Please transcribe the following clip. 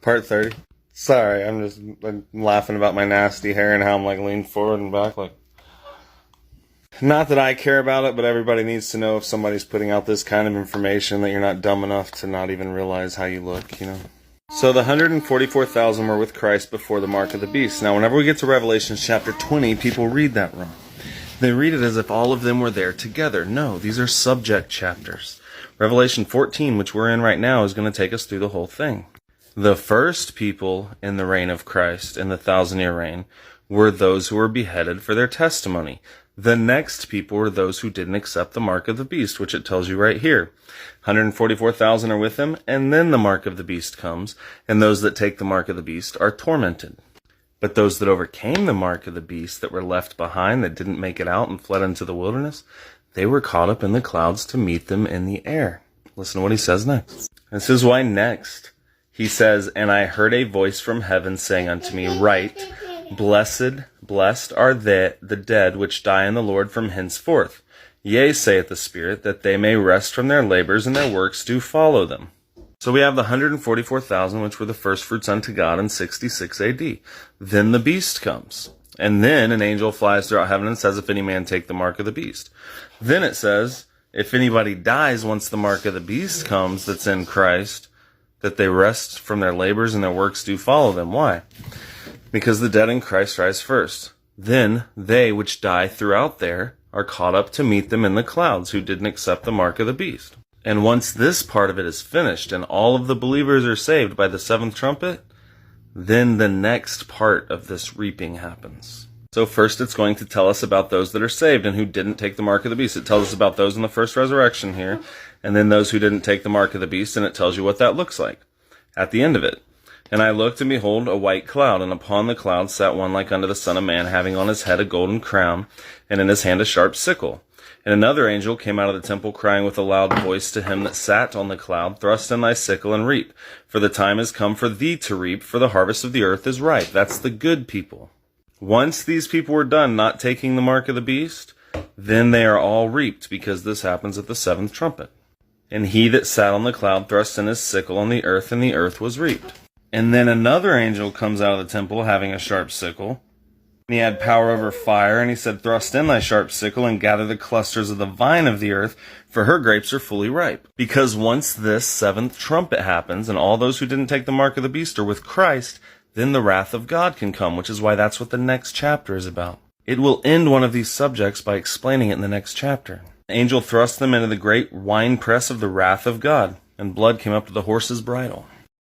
Part 30. Sorry, I'm laughing about my nasty hair and how I'm like leaned forward and back. Like, not that I care about it, but everybody needs to know if somebody's putting out this kind of information that you're not dumb enough to not even realize how you look, you know. So the 144,000 were with Christ before the mark of the beast. Now, whenever we get to Revelation chapter 20, people read that wrong. They read it as if all of them were there together. No, these are subject chapters. Revelation 14, which we're in right now, is going to take us through the whole thing. The first people in the reign of Christ, in the 1,000-year reign, were those who were beheaded for their testimony. The next people were those who didn't accept the mark of the beast, which it tells you right here. 144,000 are with him, and then the mark of the beast comes, and those that take the mark of the beast are tormented. But those that overcame the mark of the beast, that were left behind, that didn't make it out and fled into the wilderness, they were caught up in the clouds to meet them in the air. Listen to what he says next. This is why next. He says, "And I heard a voice from heaven saying unto me, Write, blessed are the dead which die in the Lord from henceforth. Yea, saith the Spirit, that they may rest from their labors, and their works do follow them." So we have the 144,000, which were the first fruits unto God in 66 AD. Then the beast comes. And then an angel flies throughout heaven and says, "If any man take the mark of the beast." Then it says, if anybody dies once the mark of the beast comes that's in Christ, that they rest from their labors and their works do follow them. Why? Because the dead in Christ rise first. Then they which die throughout there are caught up to meet them in the clouds, who didn't accept the mark of the beast. And once this part of it is finished and all of the believers are saved by the seventh trumpet, then the next part of this reaping happens. So first it's going to tell us about those that are saved and who didn't take the mark of the beast. It tells us about those in the first resurrection here, and then those who didn't take the mark of the beast, and it tells you what that looks like at the end of it. "And I looked, and behold, a white cloud, and upon the cloud sat one like unto the Son of Man, having on his head a golden crown, and in his hand a sharp sickle. And another angel came out of the temple, crying with a loud voice to him that sat on the cloud, Thrust in thy sickle and reap, for the time is come for thee to reap, for the harvest of the earth is ripe." That's the good people. Once these people were done not taking the mark of the beast, then they are all reaped, because this happens at the seventh trumpet. "And he that sat on the cloud thrust in his sickle on the earth, and the earth was reaped. And then another angel comes out of the temple, having a sharp sickle. And he had power over fire, and he said, Thrust in thy sharp sickle, and gather the clusters of the vine of the earth, for her grapes are fully ripe." Because once this seventh trumpet happens, and all those who didn't take the mark of the beast are with Christ, then the wrath of God can come, which is why that's what the next chapter is about. It will end one of these subjects by explaining it in the next chapter. The angel thrust them into the great winepress of the wrath of God, and blood came up to the horse's bridle.